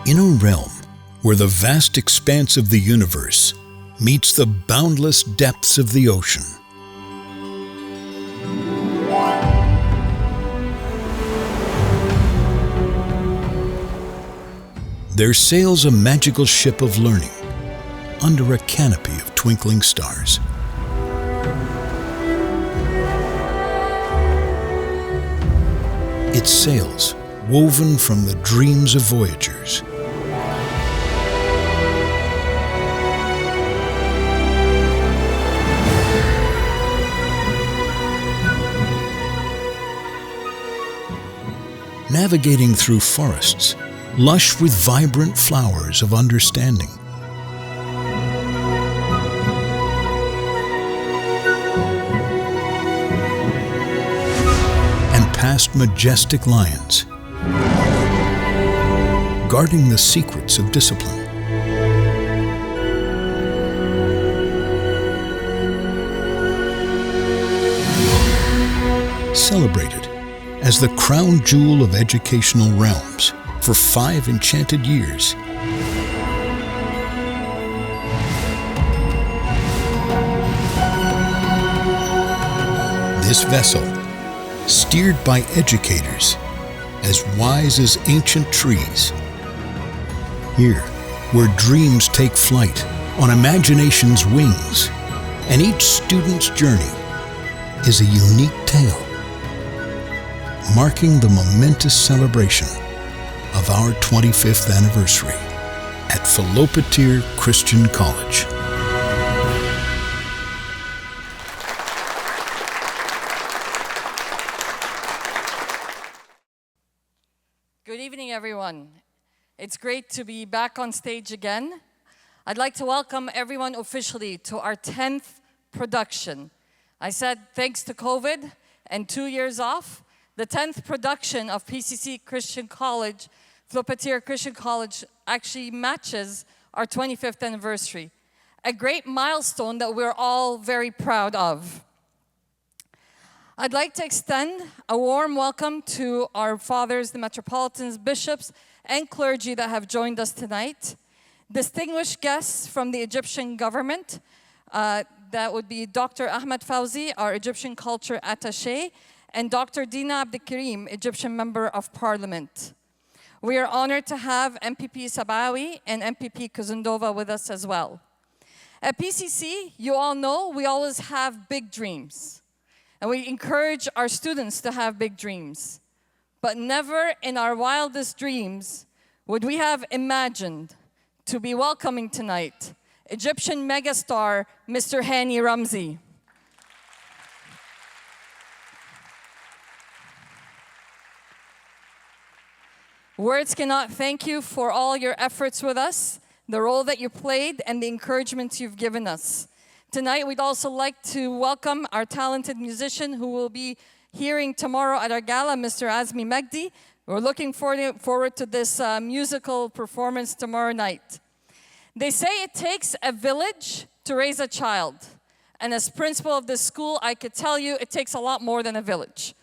In a realm where the vast expanse of the universe meets the boundless depths of the ocean, there sails a magical ship of learning under a canopy of twinkling stars. Its sails woven from the dreams of voyagers. Navigating through forests lush with vibrant flowers of understanding. And past majestic lions, guarding the secrets of discipline. Celebrated as the crown jewel of educational realms for 5 enchanted years. This vessel, steered by educators as wise as ancient trees. Here, where dreams take flight on imagination's wings, and each student's journey is a unique tale, marking the momentous celebration of our 25th anniversary at Philopatir Christian College. Good evening, everyone. It's great to be back on stage again. I'd like to welcome everyone officially to our 10th production. I said thanks to COVID and 2 years off, the 10th production of PCC Christian College, Philopatir Christian College, actually matches our 25th anniversary. A great milestone that we're all very proud of. I'd like to extend a warm welcome to our fathers, the metropolitans, bishops, and clergy that have joined us tonight. Distinguished guests from the Egyptian government, that would be Dr. Ahmed Fawzi, our Egyptian culture attaché, and Dr. Dina Abdelkarim, Egyptian Member of Parliament. We are honored to have MPP Sabawi and MPP Kuzundova with us as well. At PCC, you all know we always have big dreams. And we encourage our students to have big dreams. But never in our wildest dreams would we have imagined to be welcoming tonight Egyptian megastar, Mr. Hani Ramzi. Words cannot thank you for all your efforts with us, the role that you played, and the encouragement you've given us. Tonight, we'd also like to welcome our talented musician who will be hearing tomorrow at our gala, Mr. Azmi Magdi. We're looking forward to this musical performance tomorrow night. They say it takes a village to raise a child. And as principal of this school, I could tell you it takes a lot more than a village.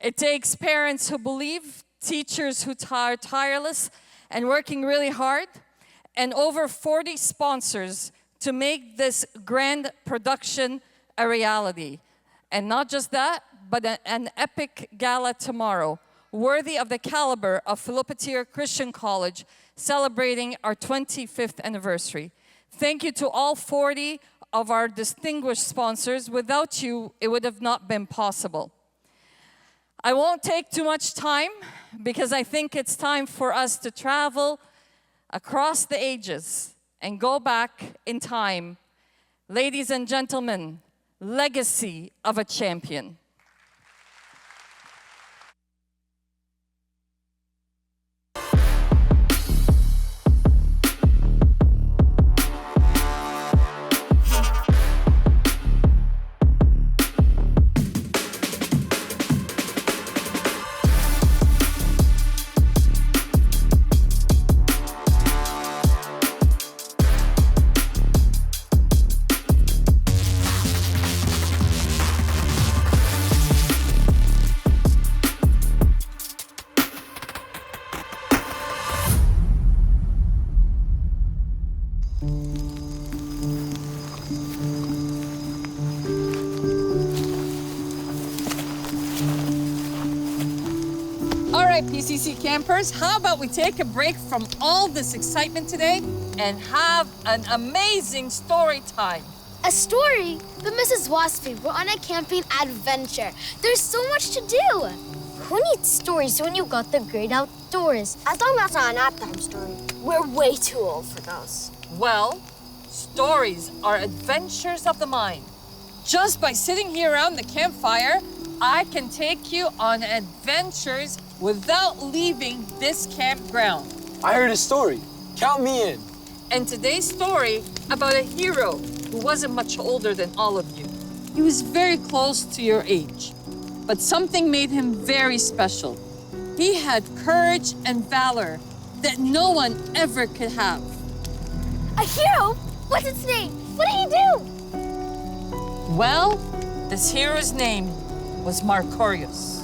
It takes parents who believe, teachers who are tireless and working really hard, and over 40 sponsors to make this grand production a reality. And not just that, but an epic gala tomorrow, worthy of the caliber of Philopatir Christian College, celebrating our 25th anniversary. Thank you to all 40 of our distinguished sponsors. Without you, it would have not been possible. I won't take too much time because I think it's time for us to travel across the ages and go back in time. Ladies and gentlemen, legacy of a champion. All right, PCC campers, how about we take a break from all this excitement today and have an amazing story time? A story? But Mrs. Waspy, we're on a camping adventure. There's so much to do. Who needs stories when you got the great outdoors? As long as that's not an nap-time story. We're way too old for those. Well, stories are adventures of the mind. Just by sitting here around the campfire, I can take you on adventures without leaving this campground. I heard a story. Count me in. And today's story about a hero who wasn't much older than all of you. He was very close to your age, but something made him very special. He had courage and valor that no one ever could have. A hero? What's its name? What did he do? Well, this hero's name was Mercurius.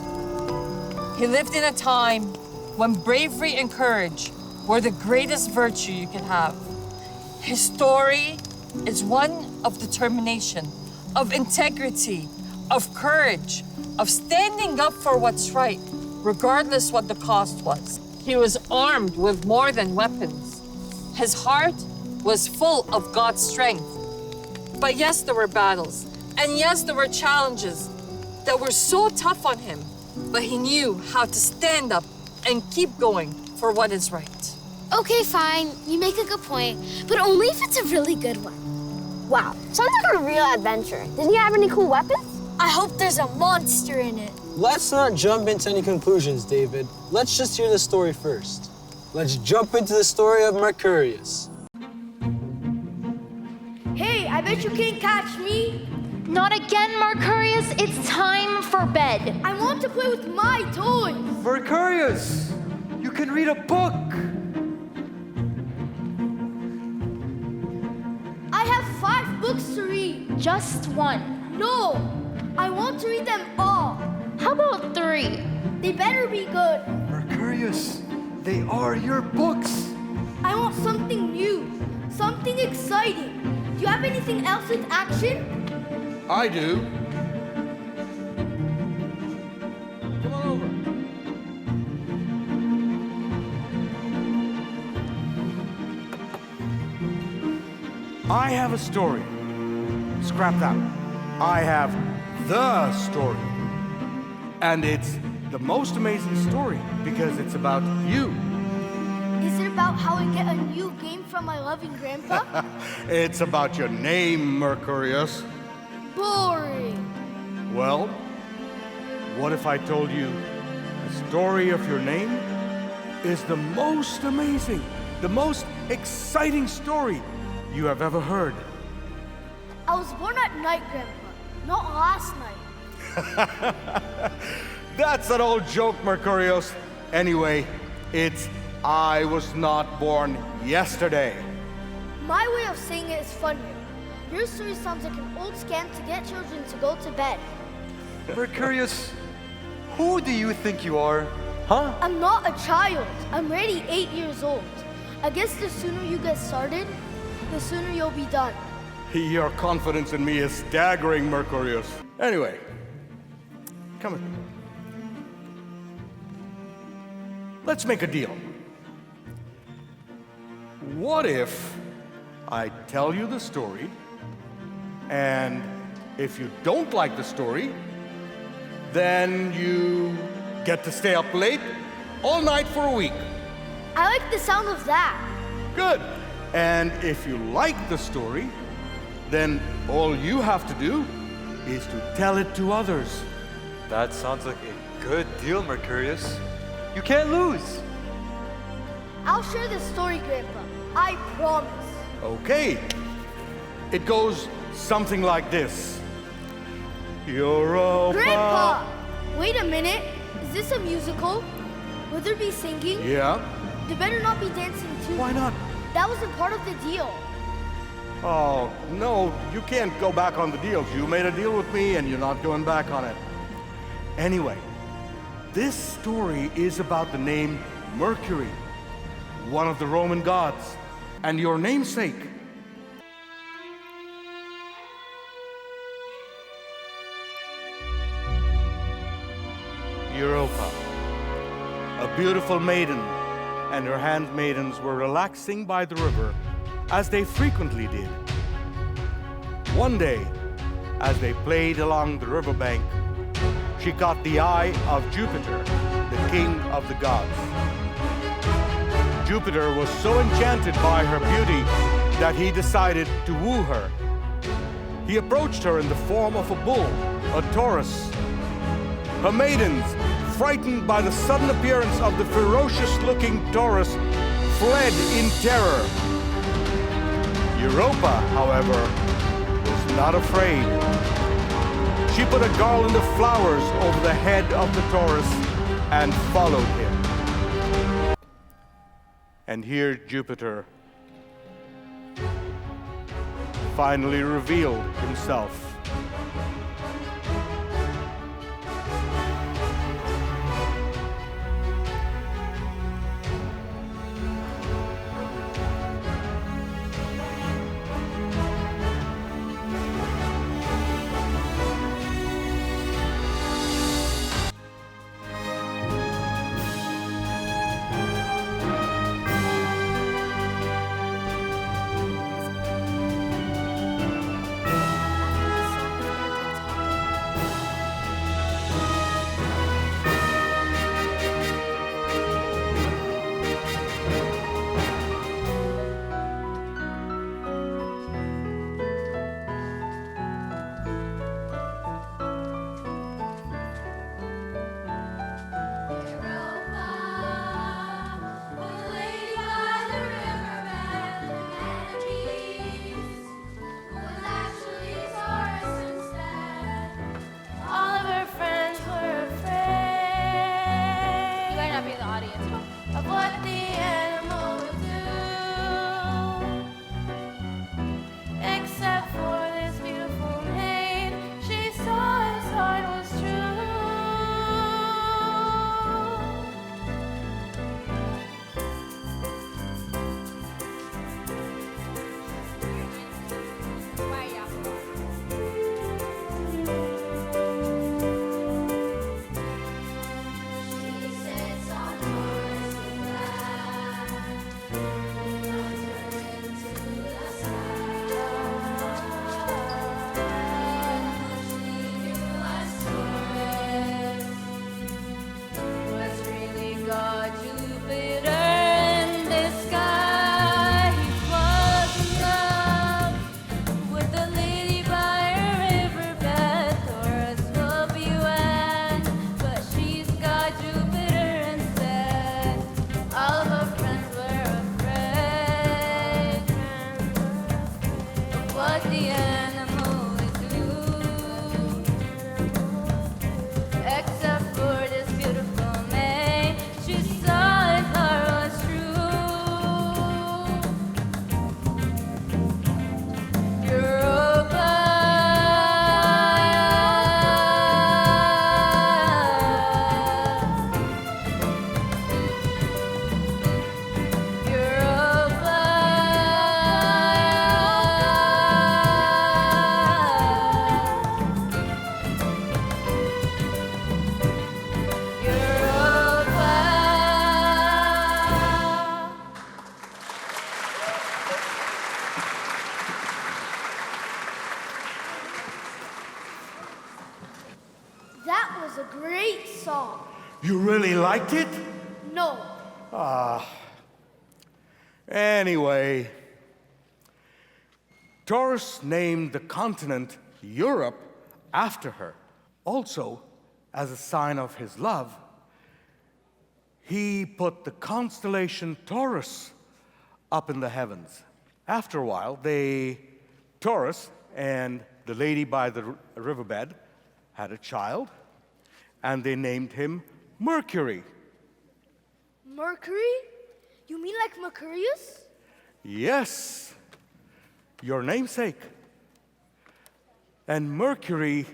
He lived in a time when bravery and courage were the greatest virtue you could have. His story is one of determination, of integrity, of courage, of standing up for what's right, regardless what the cost was. He was armed with more than weapons. His heart was full of God's strength. But yes, there were battles, and yes, there were challenges that were so tough on him, but he knew how to stand up and keep going for what is right. Okay, fine. You make a good point, but only if it's a really good one. Wow, sounds like a real adventure. Did he have any cool weapons? I hope there's a monster in it. Let's not jump into any conclusions, David. Let's just hear the story first. Let's jump into the story of Mercurius. Hey, I bet you can't catch me. Not again, Mercurius. It's time for bed. I want to play with my toys. Mercurius, you can read a book. I have 5 books to read. Just one. No, I want to read them all. How about 3? They better be good. Mercurius, they are your books. I want something new, something exciting. Do you have anything else with action? I do. Come on over. I have a story. Scrap that. I have the story. And it's the most amazing story because it's about you. Is it about how I get a new game from my loving grandpa? It's about your name, Mercurius. Boring. Well, what if I told you the story of your name is the most amazing, the most exciting story you have ever heard? I was born at night, Grandpa, not last night. That's an old joke, Mercurius. Anyway, it's I was not born yesterday. My way of saying it is funnier. Your story sounds like an old scam to get children to go to bed. Mercurius, who do you think you are? Huh? I'm not a child. I'm already 8 years old. I guess the sooner you get started, the sooner you'll be done. Your confidence in me is staggering, Mercurius. Anyway, come with me. Let's make a deal. What if I tell you the story, and if you don't like the story, then you get to stay up late all night for a week? I like the sound of that. Good. And if you like the story, then all you have to do is to tell it to others. That sounds like a good deal, Mercurius. You can't lose. I'll share the story, Grandpa. I promise. Okay. It goes something like this. Europa. Grandpa! Wait a minute. Is this a musical? Will there be singing? Yeah? There better not be dancing too. Why not? That wasn't part of the deal. Oh, no, you can't go back on the deal. You made a deal with me and you're not going back on it. Anyway, this story is about the name Mercury, one of the Roman gods, and your namesake. Europa. a beautiful maiden, and her handmaidens were relaxing by the river, as they frequently did. One day, as they played along the riverbank, she caught the eye of Jupiter, the king of the gods. Jupiter was so enchanted by her beauty that he decided to woo her. He approached her in the form of a bull, a Taurus. Her maidens, frightened by the sudden appearance of the ferocious-looking Taurus, fled in terror. Europa, however, was not afraid. She put a garland of flowers over the head of the Taurus and followed him. And here Jupiter finally revealed himself. That was a great song. You really liked it? No. Anyway, Taurus named the continent Europe after her. Also, as a sign of his love, he put the constellation Taurus up in the heavens. After a while, Taurus and the lady by the riverbed had a child, and they named him Mercury. Mercury? You mean like Mercurius? Yes, your namesake. And Mercury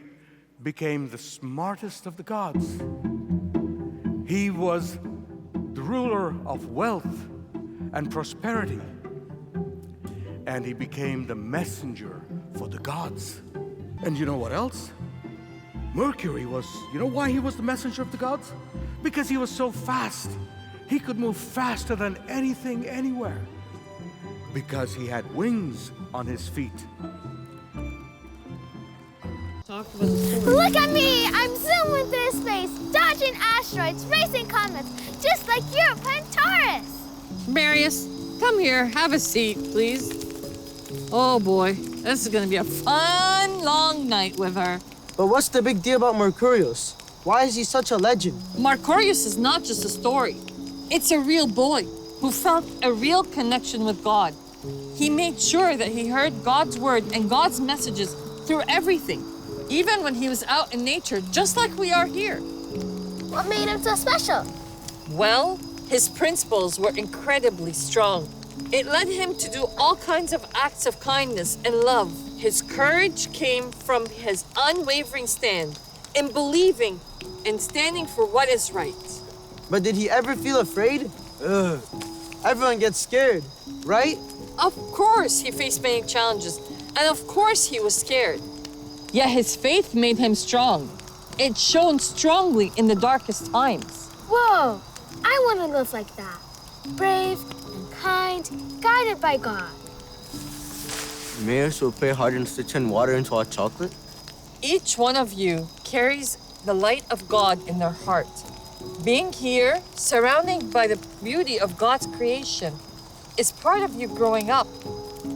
became the smartest of the gods. He was the ruler of wealth and prosperity, and he became the messenger for the gods. And you know what else? Mercury was, you know why he was the messenger of the gods? Because he was so fast. He could move faster than anything, anywhere. Because he had wings on his feet. Look at me! I'm zooming through space, dodging asteroids, racing comets, just like you, Pentaurus! Marius, come here. Have a seat, please. Oh boy, this is gonna be a fun, long night with her. But what's the big deal about Mercurius? Why is he such a legend? Mercurius is not just a story. It's a real boy who felt a real connection with God. He made sure that he heard God's word and God's messages through everything, even when he was out in nature, just like we are here. What made him so special? Well, his principles were incredibly strong. It led him to do all kinds of acts of kindness and love. His courage came from his unwavering stand in believing and standing for what is right. But did he ever feel afraid? Ugh. Everyone gets scared, right? Of course, he faced many challenges, and of course, he was scared. Yet his faith made him strong. It shone strongly in the darkest times. Whoa! I want to live like that. Brave and kind, guided by God. Marius will pray hard and stitch in water into hot chocolate? Each one of you carries the light of God in their heart. Being here, surrounded by the beauty of God's creation, is part of you growing up.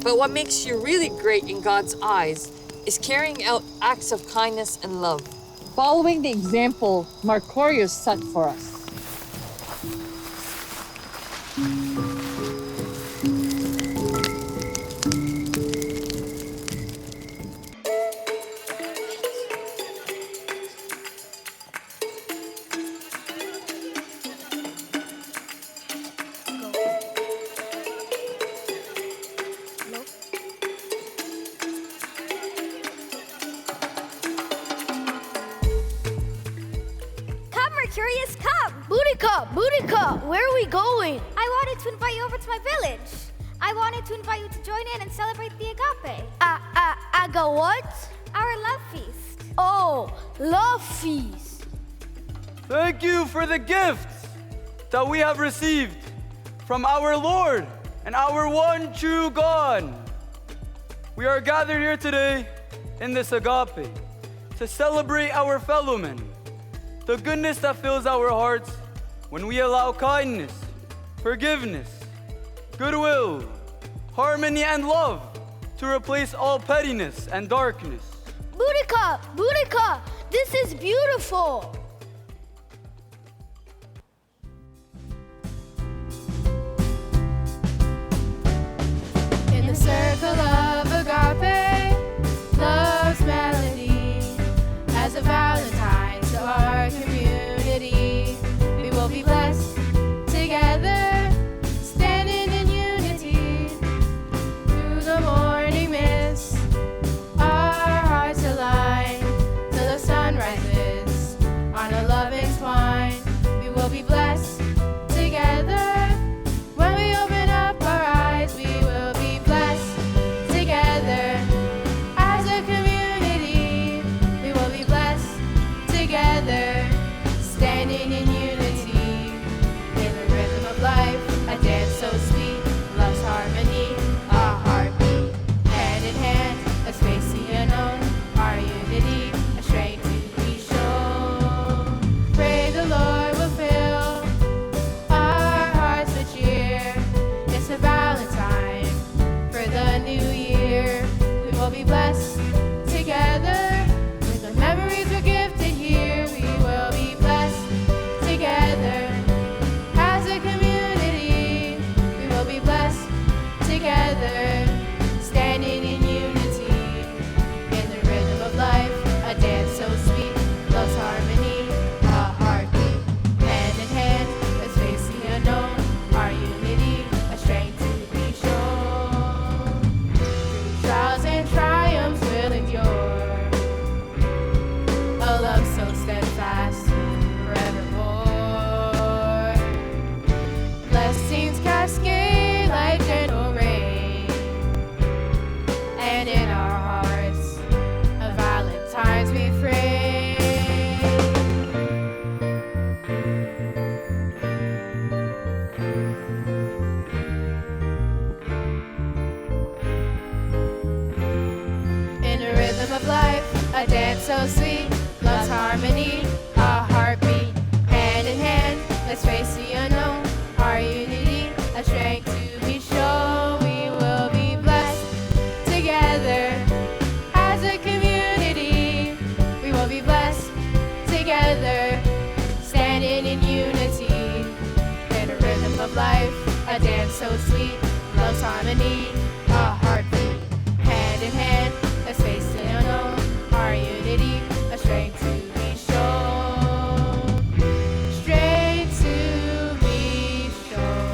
But what makes you really great in God's eyes is carrying out acts of kindness and love, following the example Mercurius set for us. Come, Mercurius, come! Boudica, where are we going? I wanted to invite you over to my village. I wanted to invite you to join in and celebrate the agape. Aga what? Our love feast. Oh, love feast. Thank you for the gifts that we have received from our Lord and our one true God. We are gathered here today in this agape to celebrate our fellow men, the goodness that fills our hearts when we allow kindness, forgiveness, goodwill, harmony, and love to replace all pettiness and darkness. Boudica, this is beautiful. In the circle of agape, love's melody, as a Valentine to our community, we will be blessed together, standing in unity through the morning mist. Our hearts align till the sun rises on a loving twine. We will be blessed together. When we open up our eyes, we will be blessed together as a community. We will be blessed together, standing in unity. time of need, a heartbeat, hand in hand, a space to unknown, our unity, a strength to be shown, strength to be shown.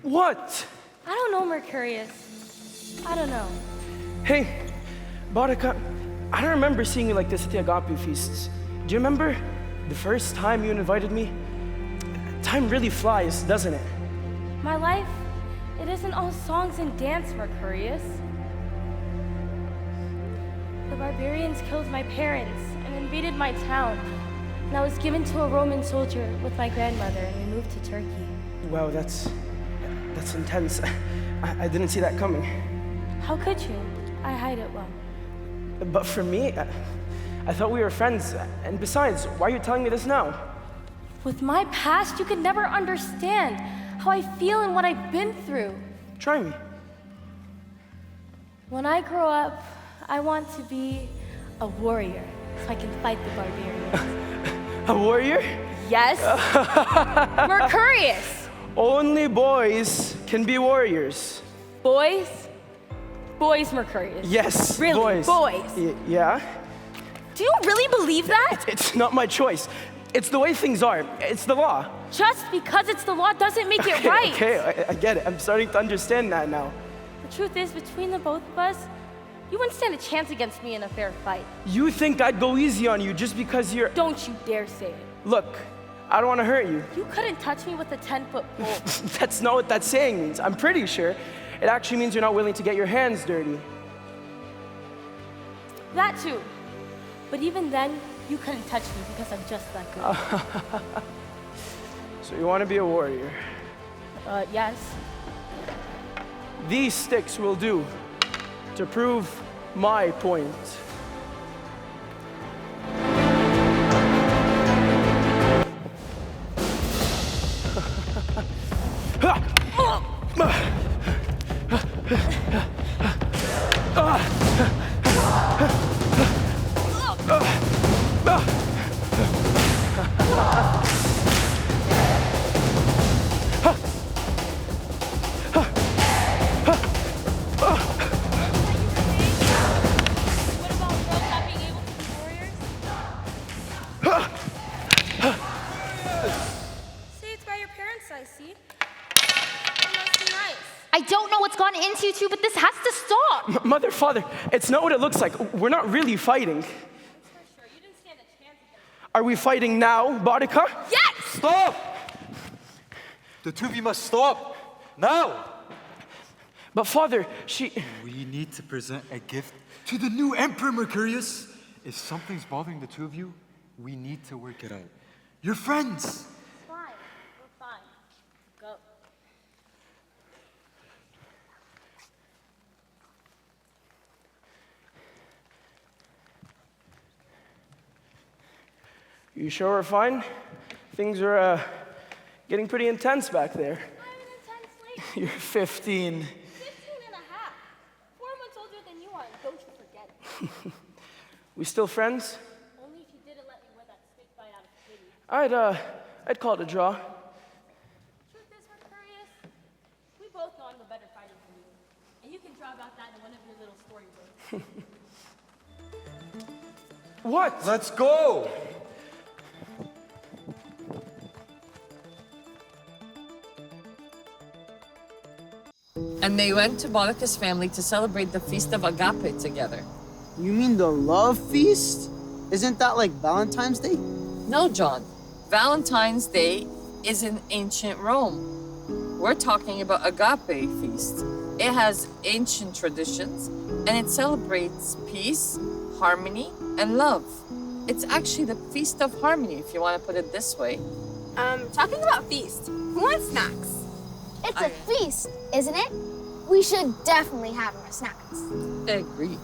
What? I don't know, Mercurius. I don't know. Hey, Boudica, I don't remember seeing you like this at the Agape feasts. Do you remember the first time you invited me? Time really flies, doesn't it? My life, it isn't all songs and dance, Mercurius. The barbarians killed my parents and invaded my town. And I was given to a Roman soldier with my grandmother, and we moved to Turkey. Wow, that's intense. I didn't see that coming. How could you? I hide it well. But for me, I thought we were friends. And besides, why are you telling me this now? With my past, you could never understand how I feel and what I've been through. Try me. When I grow up, I want to be a warrior so I can fight the barbarians. A warrior? Yes. Mercurius. Only boys can be warriors. Boys? Boys, Mercurius. Yes, really, boys. Yeah? Do you really believe that? It's not my choice. It's the way things are. It's the law. Just because it's the law doesn't make it right. Okay, I get it. I'm starting to understand that now. The truth is, between the both of us, you wouldn't stand a chance against me in a fair fight. You think I'd go easy on you just because you're... Don't you dare say it. Look, I don't want to hurt you. You couldn't touch me with a 10-foot pole. That's not what that saying means. I'm pretty sure it actually means you're not willing to get your hands dirty. That too. But even then, you couldn't touch me because I'm just that good. So you want to be a warrior? Yes. These sticks will do to prove my point. I don't know what's gone into you two, but this has to stop. Mother, father, it's not what it looks like. We're not really fighting. Are we fighting now, Boudica? Yes! Stop! The two of you must stop. Now! But father, We need to present a gift to the new Emperor, Mercurius. If something's bothering the two of you, we need to work it out. You're friends. Fine. We're fine. Go. You sure we're fine? Things are getting pretty intense back there. I'm an intense lady. You're 15. 15 and a half. 4 months older than you are, don't you forget it. We still friends? Only if you didn't let me win that stick fight out of pity. I'd call it a draw. Truth is, Mercurius, we both know I'm the better fighter than you. And you can draw about that in one of your little storybooks. What? Let's go! And they went to Boudica's family to celebrate the Feast of Agape together. You mean the love feast? Isn't that like Valentine's Day? No, John. Valentine's Day is in ancient Rome. We're talking about Agape Feast. It has ancient traditions and it celebrates peace, harmony, and love. It's actually the Feast of Harmony, if you want to put it this way. Talking about feast, who wants snacks? It's a feast, isn't it? We should definitely have more snacks. I agree.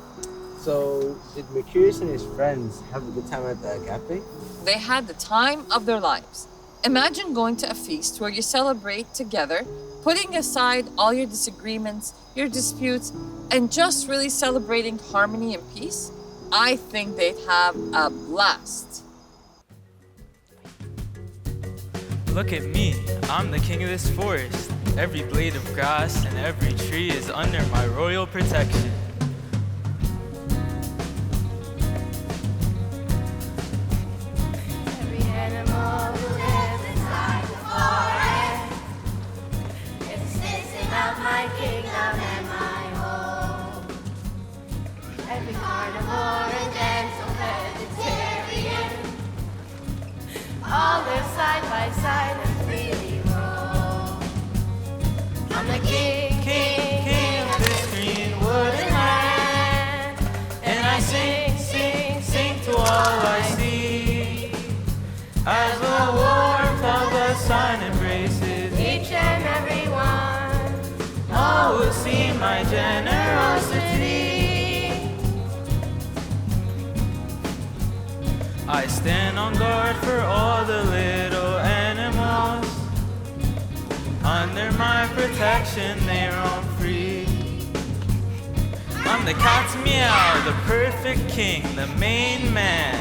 So, did Mercurius and his friends have a good time at the Agape? They had the time of their lives. Imagine going to a feast where you celebrate together, putting aside all your disagreements, your disputes, and just really celebrating harmony and peace. I think they'd have a blast. Look at me, I'm the king of this forest. Every blade of grass and every tree is under my royal protection. Every animal who lives inside the forest is a citizen of my kingdom and my home. Every carnivore and gentle vegetarian all live side by side and freely roam. I'm the king of this green wooded land, and I sing to all I see, as the warmth of the sun embraces each and every one. All will see my generosity. I stand on guard for all the little animals. Under my protection, they roam free. I'm the cat's meow, the perfect king, the main man.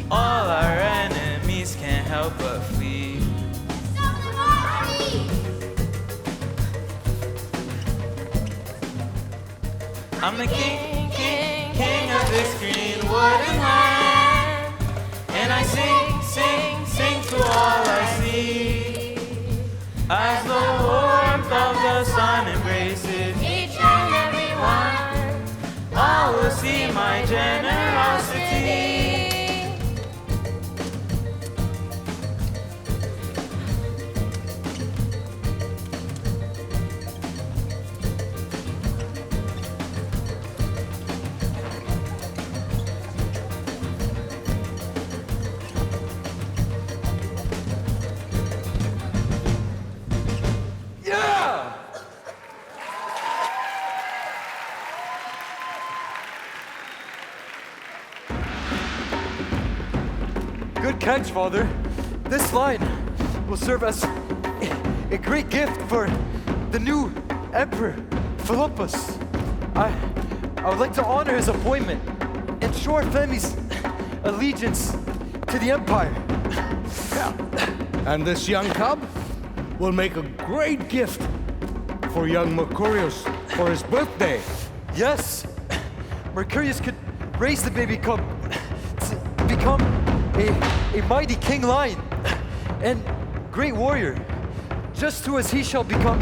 All our enemies can't help but flee. I'm the king of this green wooden land, and I sing to all I see, as the warmth of the sun embraces each and every one. All will see my generosity. Good catch, Father. This line will serve as a great gift for the new Emperor, Philippus. I would like to honor his appointment and show our family's allegiance to the Empire. And this young cub will make a great gift for young Mercurius for his birthday. Yes, Mercurius could raise the baby cub to become a mighty king lion and great warrior, just as he shall become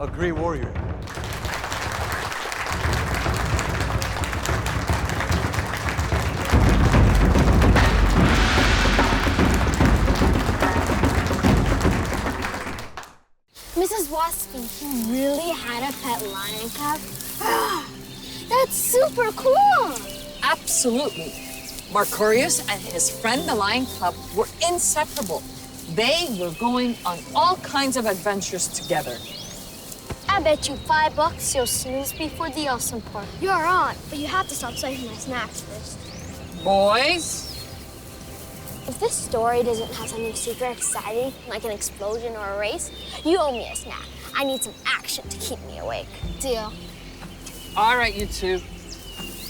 a great warrior. Mrs. Waspy, he really had a pet lion cub? That's super cool! Absolutely. Mercurius and his friend the lion cub were inseparable. They were going on all kinds of adventures together. I bet you $5 you'll snooze before the awesome part. You're on, but you have to stop saving my snacks first. Boys? If this story doesn't have something super exciting, like an explosion or a race, you owe me a snack. I need some action to keep me awake. Deal. All right, you two.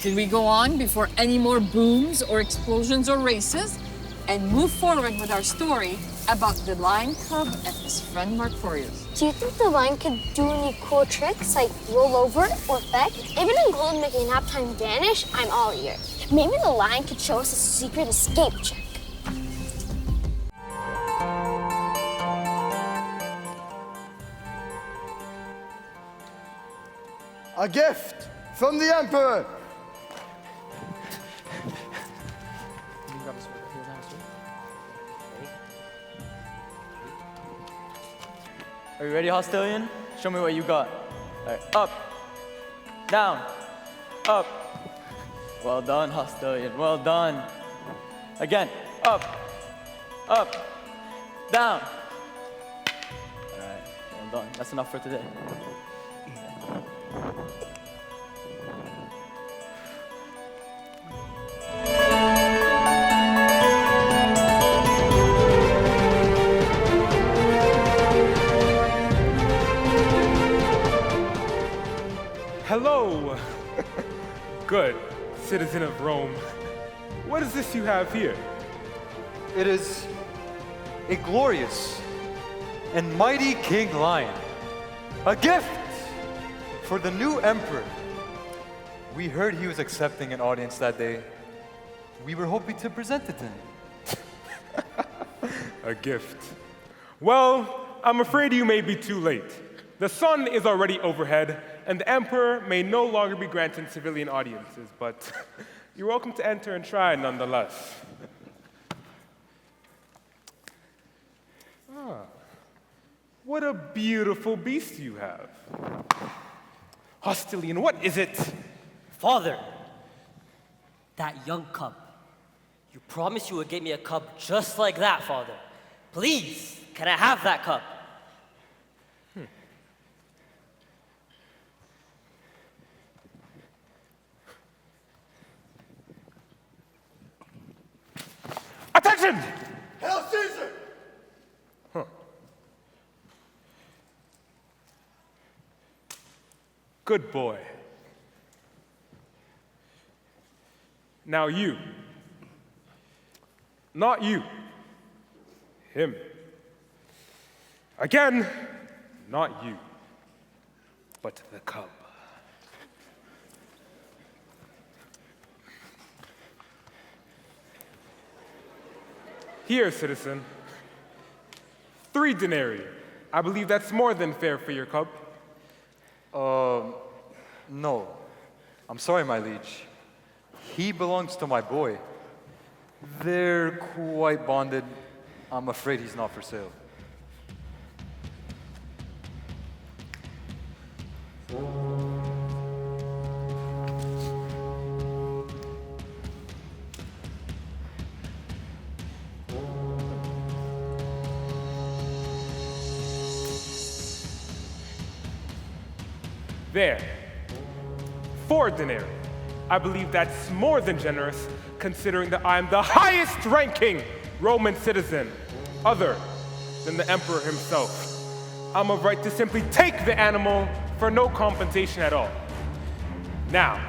Can we go on before any more booms or explosions or races and move forward with our story about the lion cub and his friend Mercurius? Do you think the lion could do any cool tricks like roll over or beg? Even in Golden making nap time vanish, I'm all ears. Maybe the lion could show us a secret escape trick. A gift from the Emperor. Are you ready, Hostilian? Show me what you got. All right, up, down, up. Well done, Hostilian, well done. Again, up, down. All right, well done. That's enough for today. Hello, good, citizen of Rome. What is this you have here? It is a glorious and mighty King Lion. A gift for the new emperor. We heard he was accepting an audience that day. We were hoping to present it to him. A gift. Well, I'm afraid you may be too late. The sun is already overhead, and the emperor may no longer be granting civilian audiences, but you're welcome to enter and try nonetheless. Ah, what a beautiful beast you have. Hostilian, what is it? Father, that young cub. You promised you would get me a cub just like that, Father. Please, can I have that cub? Attention! Hail Caesar! Huh. Good boy. Now you. Not you. Him. Again, not you, but the cub. Here, citizen. 3 denarii. I believe that's more than fair for your cub. No. I'm sorry, my liege. He belongs to my boy. They're quite bonded. I'm afraid he's not for sale. There. 4 denarii. I believe that's more than generous, considering that I'm the highest ranking Roman citizen, other than the emperor himself. I'm of right to simply take the animal for no compensation at all. Now,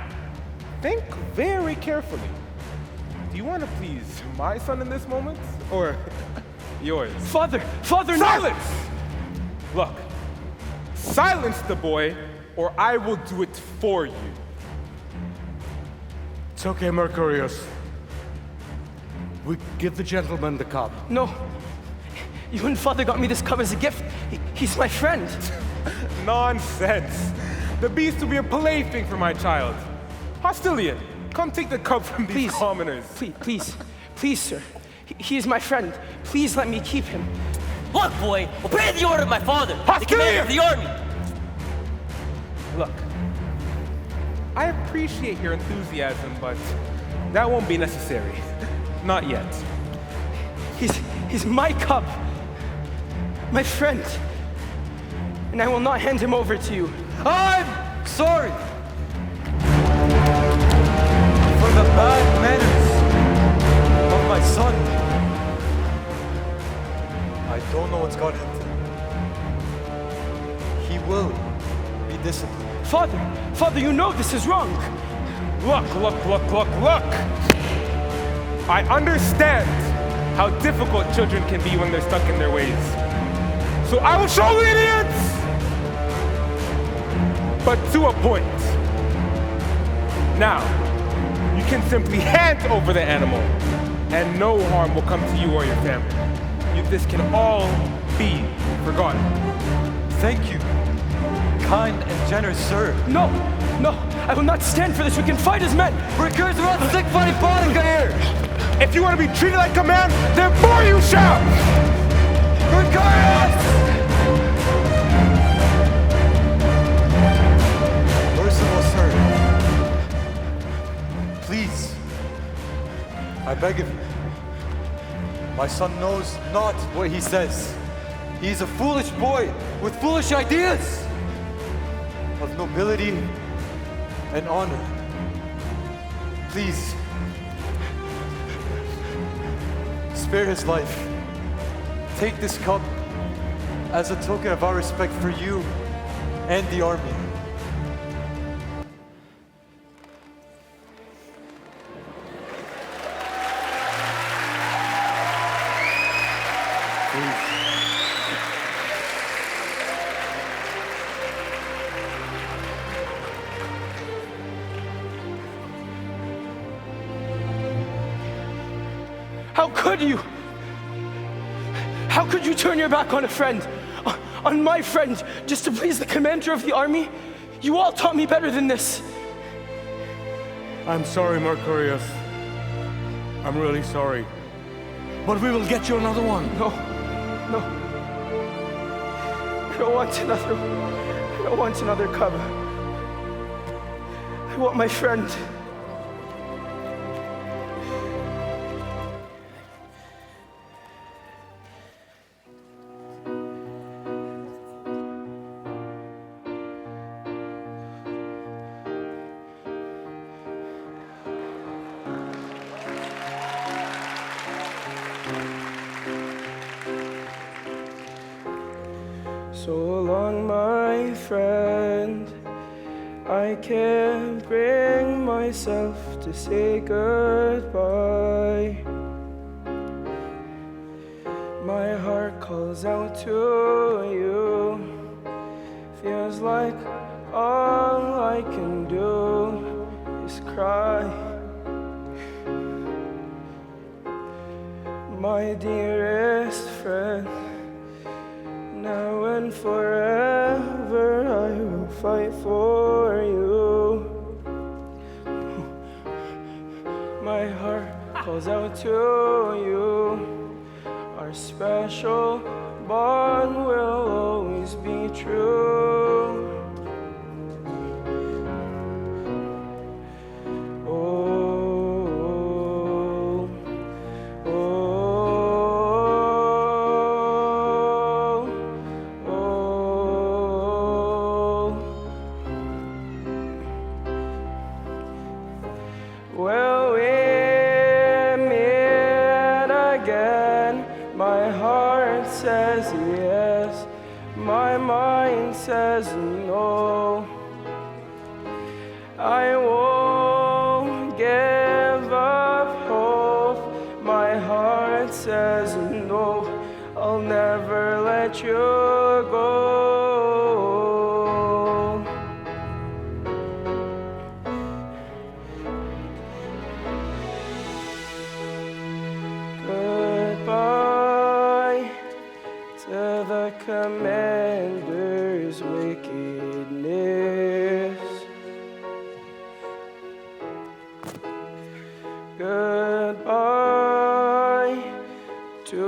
think very carefully. Do you want to please my son in this moment, or yours? Father, no! Silence! Look, silence the boy, or I will do it for you. It's okay, Mercurius. We give the gentleman the cup. No. You and Father got me this cup as a gift. He's my friend. Nonsense. The beast will be a plaything for my child. Hostilian, come take the cup from these commoners. Please, sir. He is my friend. Please let me keep him. Look, boy, obey the order of my father, the commander of the army. Look, I appreciate your enthusiasm, but that won't be necessary. Not yet. He's my cub. My friend. And I will not hand him over to you. I'm sorry for the bad manners of my son. I don't know what's got into him. He will be disciplined. Father, you know this is wrong. Look. I understand how difficult children can be when they're stuck in their ways. So I will show lenience! But to a point. Now, you can simply hand over the animal, and no harm will come to you or your family. This can all be forgotten. Thank you, kind and generous sir. No, I will not stand for this. We can fight as men. Mercurius are not sick fighting Bodika here. If you want to be treated like a man, therefore you shall! Mercurius! Merciful sir, please, I beg of you. My son knows not what he says. He is a foolish boy with foolish ideas of nobility and honor. Please, spare his life. Take this cup as a token of our respect for you and the army. How could you? How could you turn your back on a friend? On my friend, just to please the commander of the army? You all taught me better than this. I'm sorry, Mercurius. I'm really sorry. But we will get you another one. No. I don't want another one. I don't want another cub. I want my friend. So long, my friend, I can't bring myself to say goodbye. My heart calls out to you. Feels like all I can do is cry. My dearest friend, now and forever I will fight for you. My heart calls out to you. Our special bond will always be true. Well, we meet again. My heart says yes, my mind says no. I won't give up hope. My heart says no, I'll never let you go. Goodbye to the commander's wickedness. Goodbye to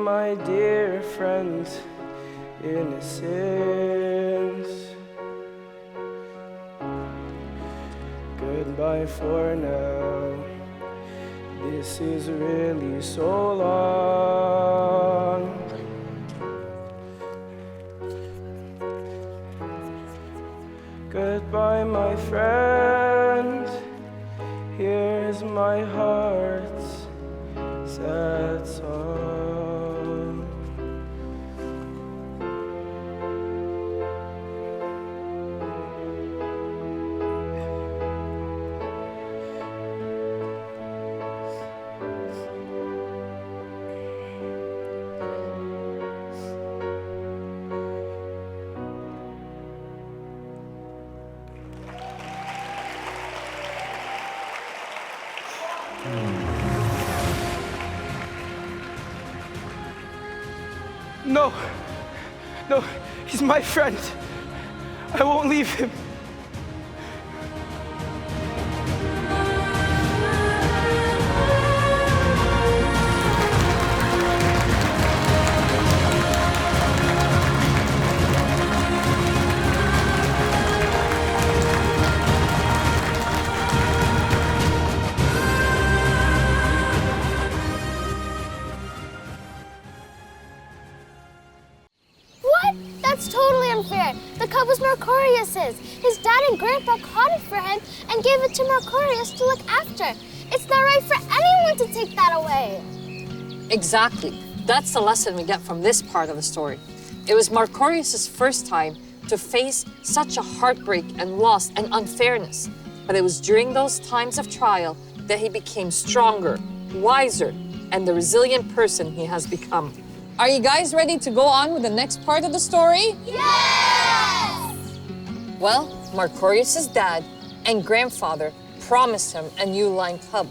my dear friend's innocence. Goodbye for now. This is really so long. Goodbye, my friend. Here's my heart's sad song. No, he's my friend. I won't leave him. That's totally unfair. The cub was Mercurius's. His dad and grandpa caught it for him and gave it to Mercurius to look after. It's not right for anyone to take that away. Exactly. That's the lesson we get from this part of the story. It was Mercurius' first time to face such a heartbreak and loss and unfairness. But it was during those times of trial that he became stronger, wiser, and the resilient person he has become. Are you guys ready to go on with the next part of the story? Yes! Well, Mercurius' dad and grandfather promised him a new lion cub.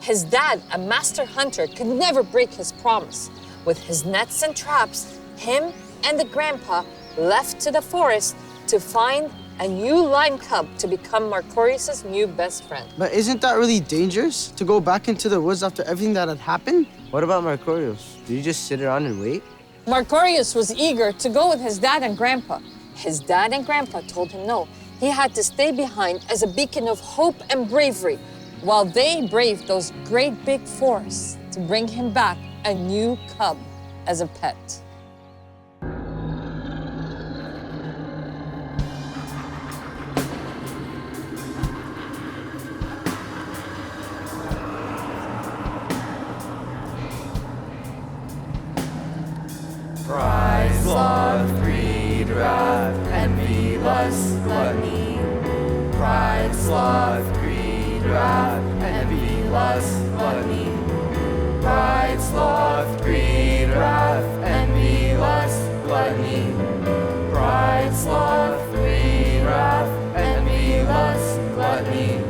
His dad, a master hunter, could never break his promise. With his nets and traps, him and the grandpa left to the forest to find a new lion cub to become Mercurius' new best friend. But isn't that really dangerous, to go back into the woods after everything that had happened? What about Mercurius? Did you just sit around and wait? Mercurius was eager to go with his dad and grandpa. His dad and grandpa told him no. He had to stay behind as a beacon of hope and bravery while they braved those great big forests to bring him back a new cub as a pet. Pride, sloth, greed, wrath, envy, lust, gluttony. Pride, sloth, greed, wrath, envy, lust, gluttony. Pride, sloth, greed, wrath, envy, lust, gluttony. Pride, sloth, greed, wrath, envy, lust, gluttony.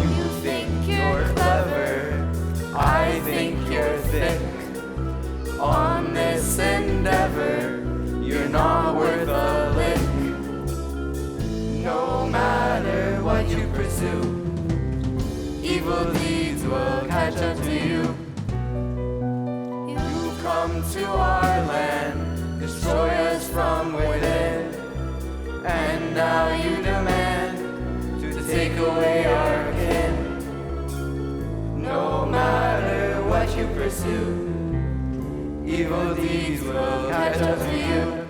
You think you're clever, I think you're thick. On this endeavor, you're not worth a lick. No matter what you pursue, evil deeds will catch up to you. You've come to our land, destroy us from within, and now you demand to take away our kin. No matter what you pursue, evil deeds will catch up to you.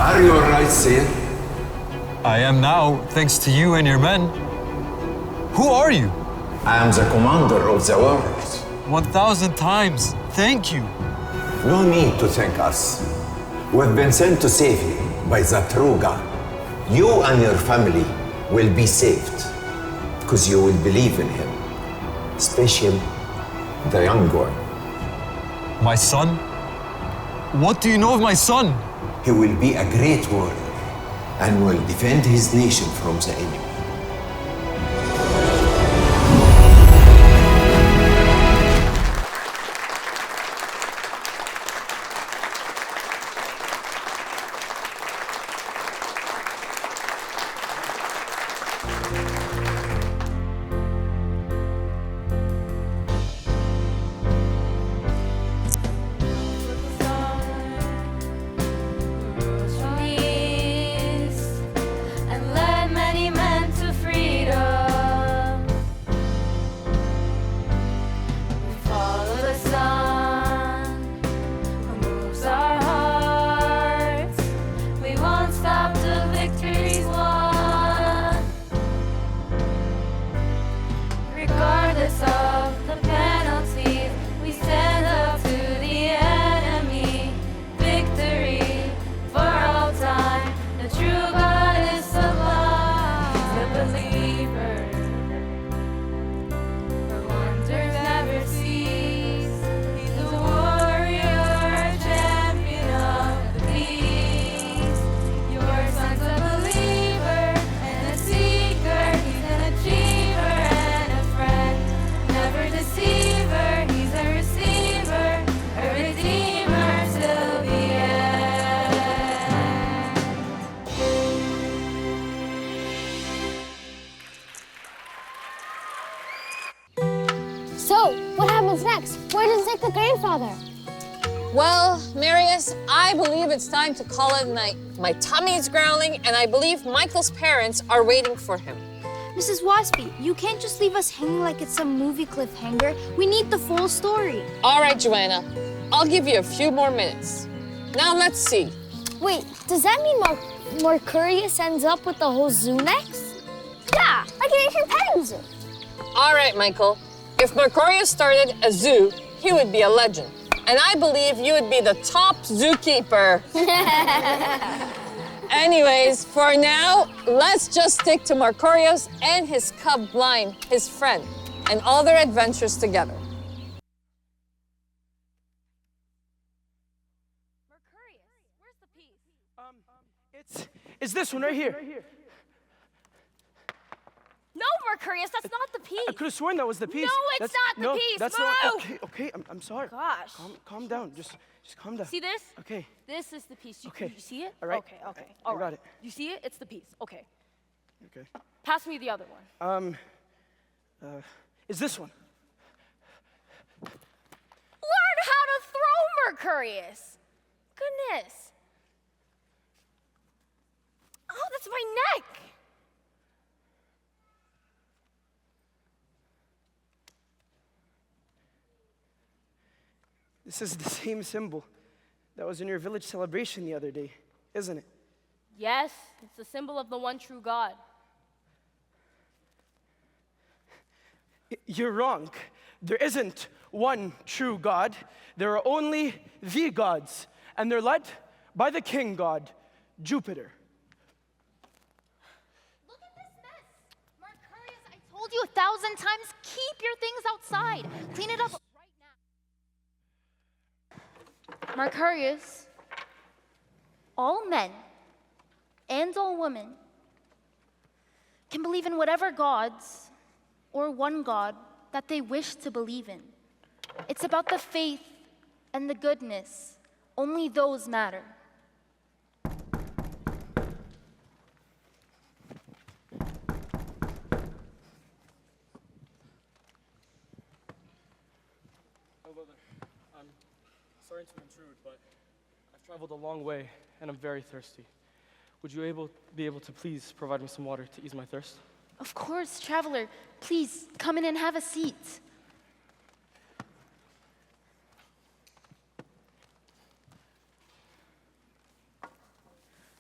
Are you alright, Sir? I am now, thanks to you and your men. Who are you? I am the commander of the world. 1,000 times, thank you. No need to thank us. We've been sent to save you by the true God. You and your family will be saved because you will believe in Him, especially the young one. My son? What do you know of my son? He will be a great warrior and will defend his nation from the enemy. I believe it's time to call it a night. My tummy's growling, and I believe Michael's parents are waiting for him. Mrs. Waspy, you can't just leave us hanging like it's some movie cliffhanger. We need the full story. All right, Joanna. I'll give you a few more minutes. Now let's see. Wait, does that mean Mercurius ends up with the whole zoo next? Yeah, like an ancient petting zoo. All right, Michael. If Mercurius started a zoo, he would be a legend. And I believe you would be the top zookeeper. Anyways, for now, let's just stick to Mercurius and his cub Blind, his friend, and all their adventures together. It's this one right here. No, Mercurius, that's not the piece. I could have sworn that was the piece. No, it's not the piece. That's Move. not. Okay, I'm sorry. Gosh. Calm down. Just calm down. See this? Okay. This is the piece. Okay. You see it? All right. Okay. I got it. You see it? It's the piece. Okay. Okay. Pass me the other one. Is this one? Learn how to throw, Mercurius. Goodness. Oh, that's my neck. This is the same symbol that was in your village celebration the other day, isn't it? Yes, it's the symbol of the one true God. You're wrong. There isn't one true God. There are only the gods, and they're led by the king god, Jupiter. Look at this mess. Mercurius, I told you 1,000 times, keep your things outside. Clean it up right now. Mercurius, all men and all women can believe in whatever gods or one God that they wish to believe in. It's about the faith and the goodness. Only those matter. I'm sorry to intrude, but I've traveled a long way and I'm very thirsty. Would you be able to please provide me some water to ease my thirst? Of course, traveler. Please come in and have a seat.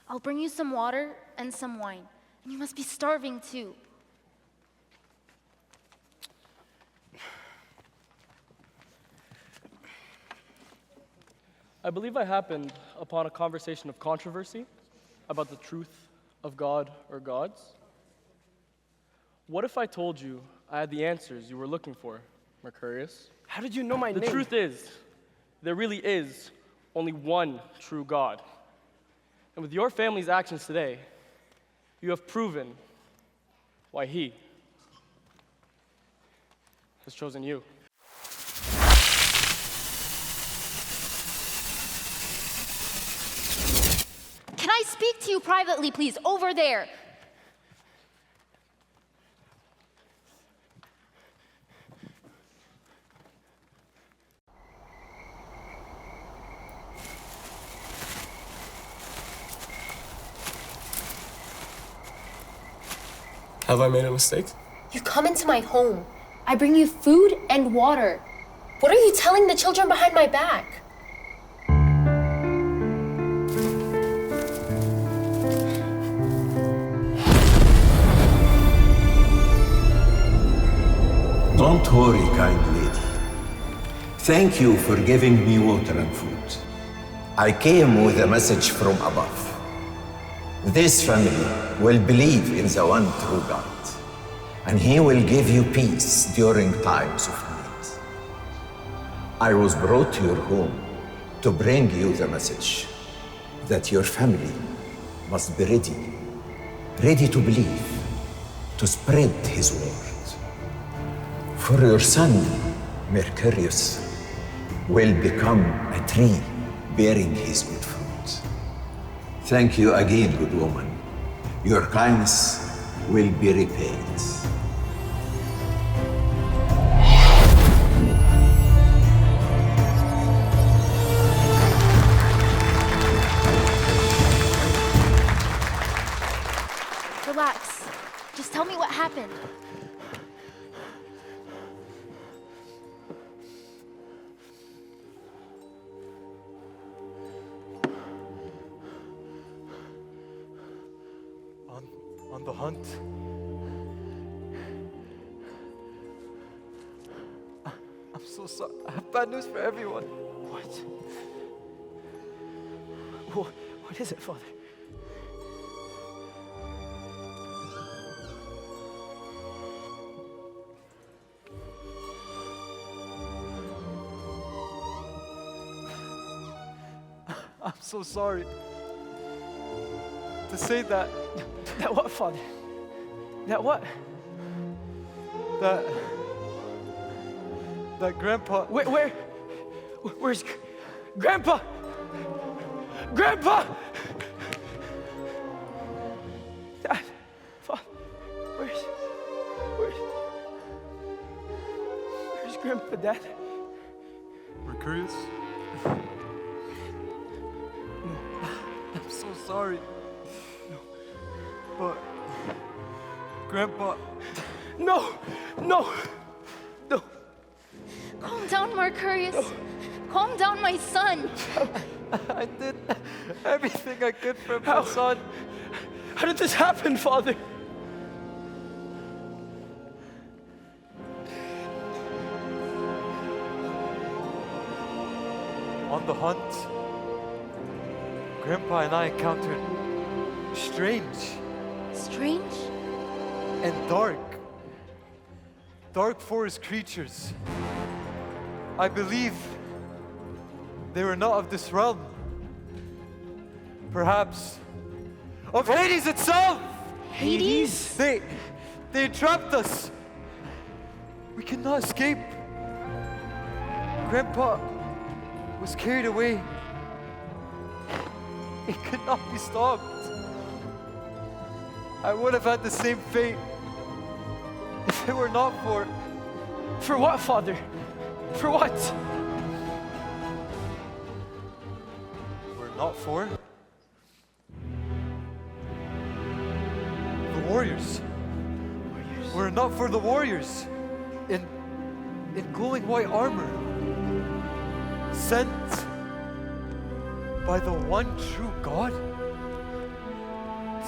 I'll bring you some water and some wine. And you must be starving too. I believe I happened upon a conversation of controversy about the truth of God or gods. What if I told you I had the answers you were looking for, Mercurius? How did you know my name? The truth is, there really is only one true God. And with your family's actions today, you have proven why He has chosen you. Can I speak to you privately, please? Over there. Have I made a mistake? You come into my home. I bring you food and water. What are you telling the children behind my back? Don't worry, kind lady. Thank you for giving me water and food. I came with a message from above. This family will believe in the one true God, and He will give you peace during times of need. I was brought to your home to bring you the message that your family must be ready to believe, to spread His word. For your son, Mercurius, will become a tree bearing his good fruit. Thank you again, good woman. Your kindness will be repaid. happened? On the hunt. I'm so sorry. I have bad news for everyone. What is it, Father? I'm so sorry to say that. That what, Father? That what? That Grandpa. Where's Grandpa? Grandpa! Dad, Father, where's Grandpa, Dad? Mercurius? No, I'm so sorry. No, but Grandpa. No. Calm down, Mercurius. Calm down, my son. I did everything I could for my son. How did this happen, Father? On the hunt, Grandpa and I encountered strange and dark forest creatures. I believe they were not of this realm. Perhaps of Hades itself. Hades? They entrapped us. We could not escape. Grandpa was carried away. It could not be stopped. I would have had the same fate if it were not for... For what, Father? For what? Were not for... the warriors. Were it not for the warriors in glowing white armor, sent by the one true God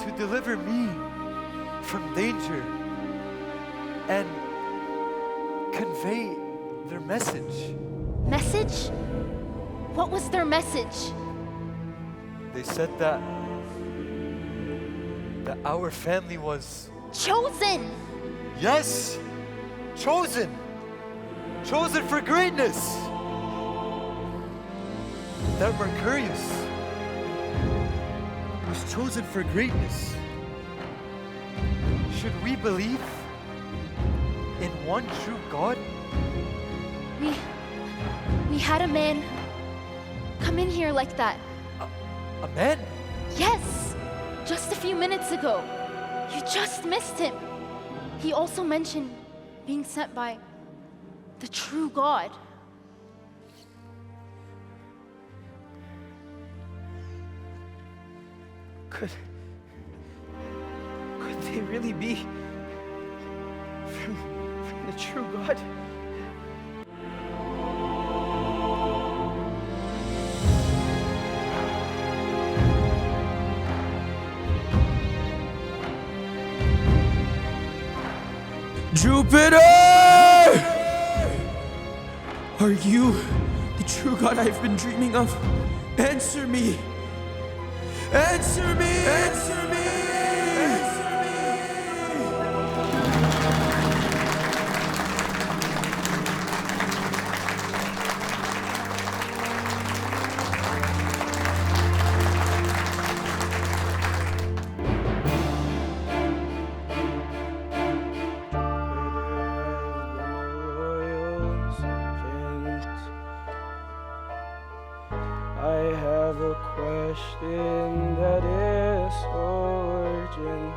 to deliver me from danger and convey their message. Message? What was their message? They said that our family was chosen. Yes, chosen for greatness. That Mercurius was chosen for greatness. Should we believe in one true God? We had a man come in here like that. A man? Yes, just a few minutes ago. You just missed him. He also mentioned being sent by the true God. Could they really be from the true God? Jupiter! Are you the true God I've been dreaming of? Answer me! Answer me! Answer me! I have a question that is urgent.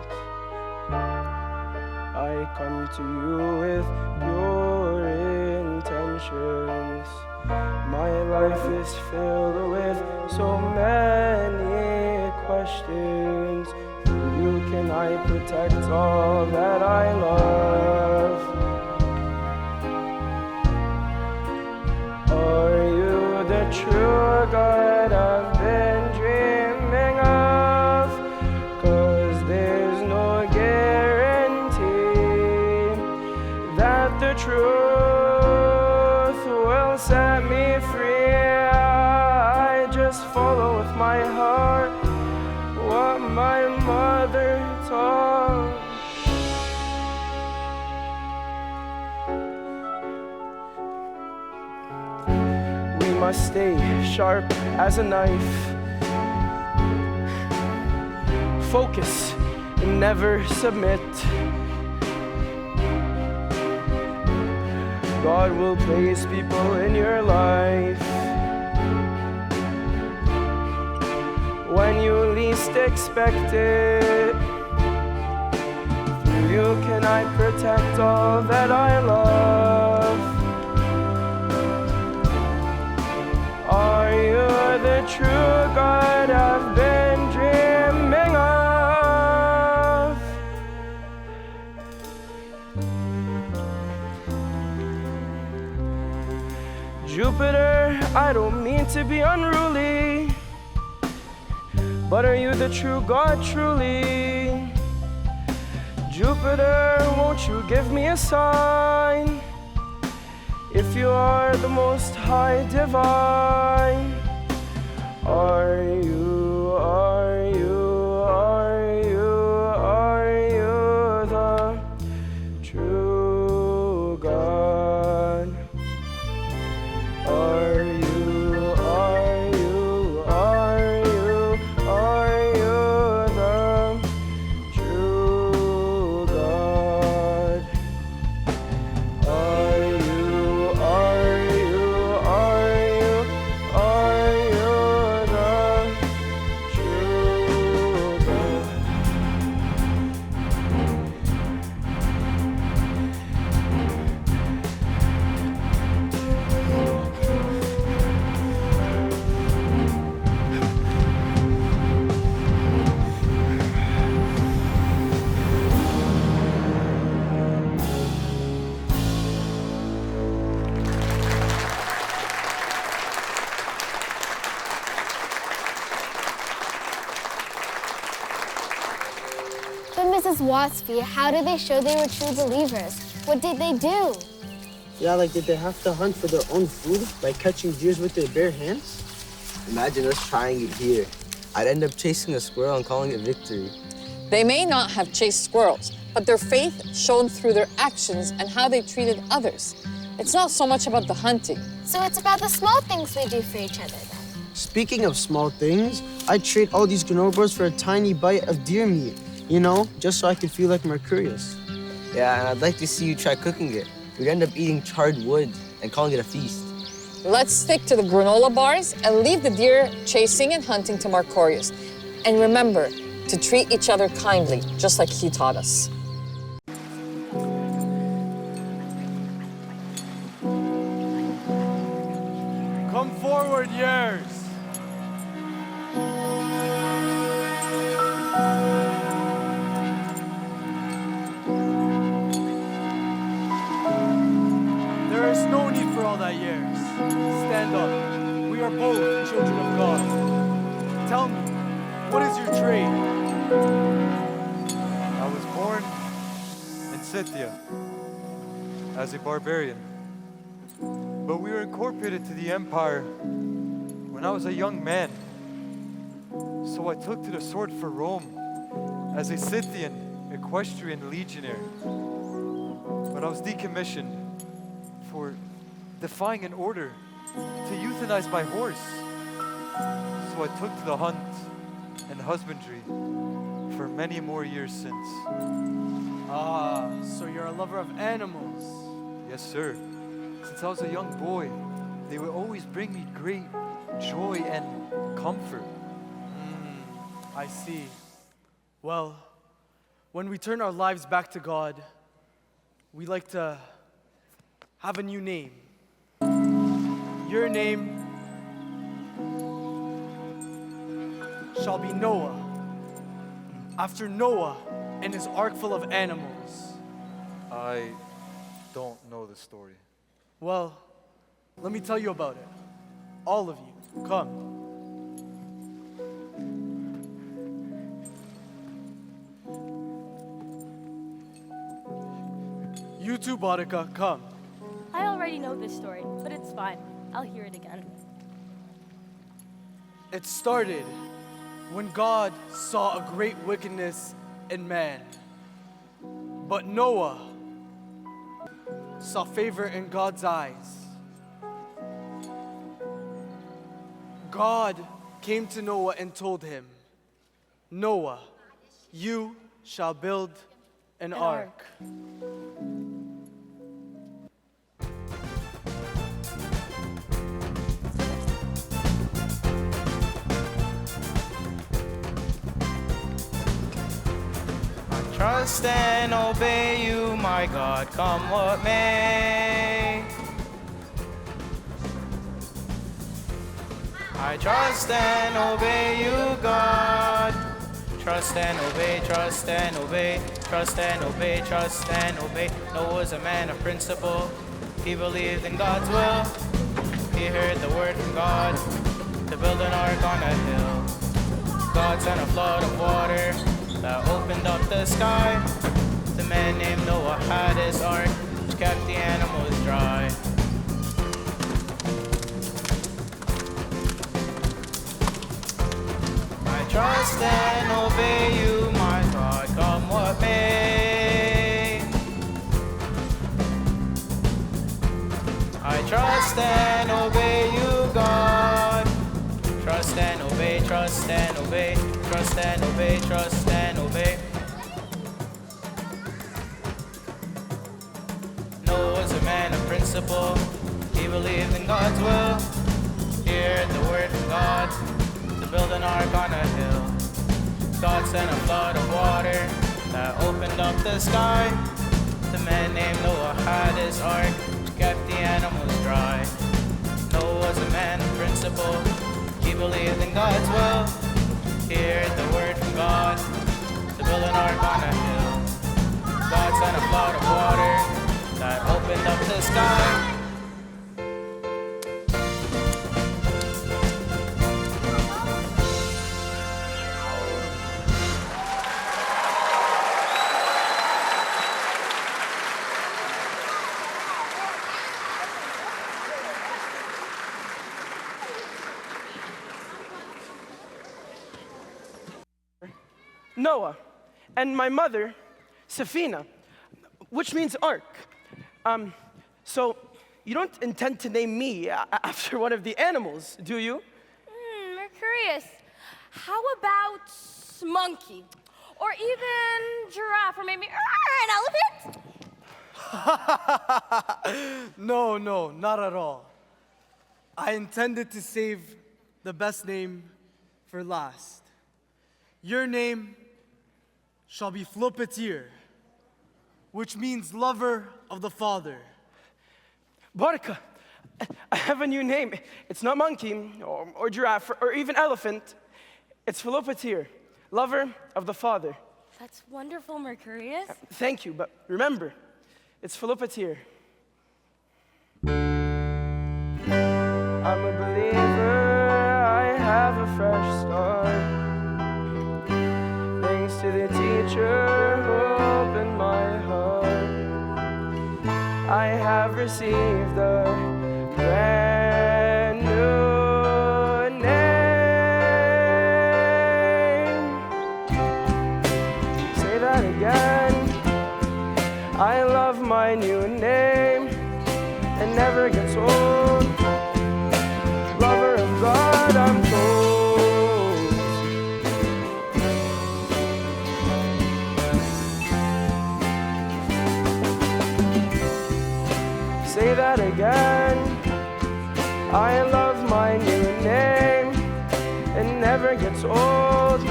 I come to you with pure intentions. My life is filled with so many questions. Do you you can I protect all that I love? Are you the true God I've been dreaming of? 'Cause there's no guarantee that the truth will set me free. I just follow with my heart what my mother taught. We must stay sharp as a knife, focus and never submit. God will place people in your life when you least expect it. Through you can I protect all that I love. Are you the true God I've been dreaming of? Jupiter, I don't mean to be unruly, but are you the true God truly? Jupiter, won't you give me a sign if you are the most high divine? Are you the true God? Are you the true God? Are you But Mrs. Watsby, how did they show they were true believers? What did they do? Yeah, like did they have to hunt for their own food by catching deers with their bare hands? Imagine us trying it here. I'd end up chasing a squirrel and calling it victory. They may not have chased squirrels, but their faith shone through their actions and how they treated others. It's not so much about the hunting. So it's about the small things we do for each other then. Speaking of small things, I'd trade all these granola bars for a tiny bite of deer meat, you know, just so I could feel like Mercurius. Yeah, and I'd like to see you try cooking it. We'd end up eating charred wood and calling it a feast. Let's stick to the granola bars and leave the deer chasing and hunting to Marcorius. And remember to treat each other kindly, just like he taught us. Come forward, years. There is no need for all that, years. Stand up. We are both children of God. Tell me, what is your trade? I was born in Scythia as a barbarian, but we were incorporated to the empire when I was a young man. So I took to the sword for Rome as a Scythian equestrian legionnaire. But I was decommissioned for defying an order to euthanize my horse. So I took to the hunt and husbandry for many more years since. Ah, so you're a lover of animals. Yes, sir. Since I was a young boy, they would always bring me great joy and comfort. I see. Well, when we turn our lives back to God, we like to have a new name. Your name shall be Noah. after Noah and his ark full of animals. I don't know the story. Well, let me tell you about it. All of you, come. You too, Boudica, come. I already know this story, but it's fine. I'll hear it again. It started when God saw a great wickedness in man. But Noah saw favor in God's eyes. God came to Noah and told him, Noah, you shall build an ark. Trust and obey you, my God, come what may. I trust and obey you, God. Trust and obey, trust and obey, trust and obey, trust and obey. Noah's a man of principle. He believed in God's will. He heard the word from God to build an ark on a hill. God sent a flood of water that opened up the sky. The man named Noah had his ark, which kept the animals dry. I trust and obey you, my God, come what may. I trust and obey you, God. Trust and obey, trust and obey, trust and obey, trust and obey. Noah's a man of principle. He believed in God's will. He heard the word from God to build an ark on a hill. God sent a flood of water that opened up the sky. The man named Noah had his ark, which kept the animals dry. Noah was a man of principle. He believed in God's will. He heard the word from God to build an ark on a hill. God sent a flood of water that opened up the sky. Noah, and my mother, Safina, which means ark. So you don't intend to name me after one of the animals, do you? Mercurius, how about monkey? Or even giraffe, or maybe an elephant? No, not at all. I intended to save the best name for last. Your name shall be Flopatir, which means lover of the Father. Boudica, I have a new name. It's not monkey or giraffe or even elephant. It's Philopatir, lover of the Father. That's wonderful, Mercurius. Thank you, but remember, it's Philopatir. I'm a believer, I have a fresh start. Thanks to the teacher who opened my heart, I have received a brand new name. Say that again. I love my new name. It never gets old. Lover of God, I'm told. Say that again. I love my new name. It never gets old.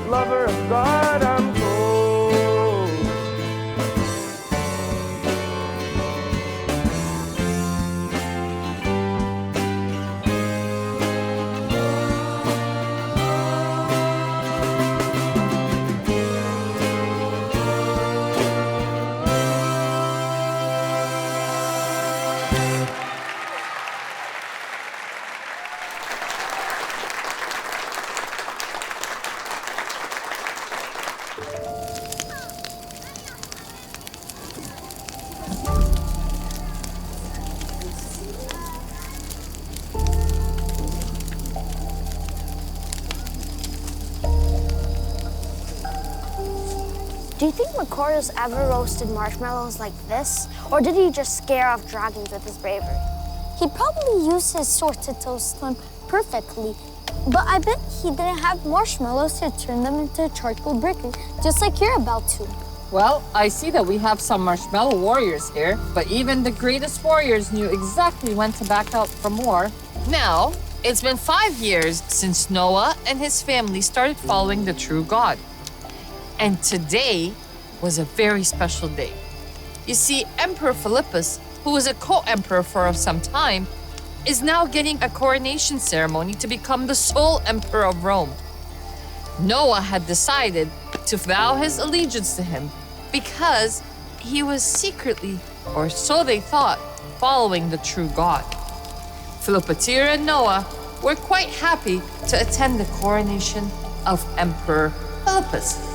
Lover of God, I'm told. Do you think Macarius ever roasted marshmallows like this? Or did he just scare off dragons with his bravery? He probably used his sword to toast them perfectly. But I bet he didn't have marshmallows to turn them into charcoal briquet, just like you're about to. Well, I see that we have some marshmallow warriors here, but even the greatest warriors knew exactly when to back out from war. Now, it's been 5 years since Noah and his family started following the true God. And today was a very special day. You see, Emperor Philippus, who was a co-emperor for some time, is now getting a coronation ceremony to become the sole emperor of Rome. Noah had decided to vow his allegiance to him because he was secretly, or so they thought, following the true God. Philopater and Noah were quite happy to attend the coronation of Emperor Philippus.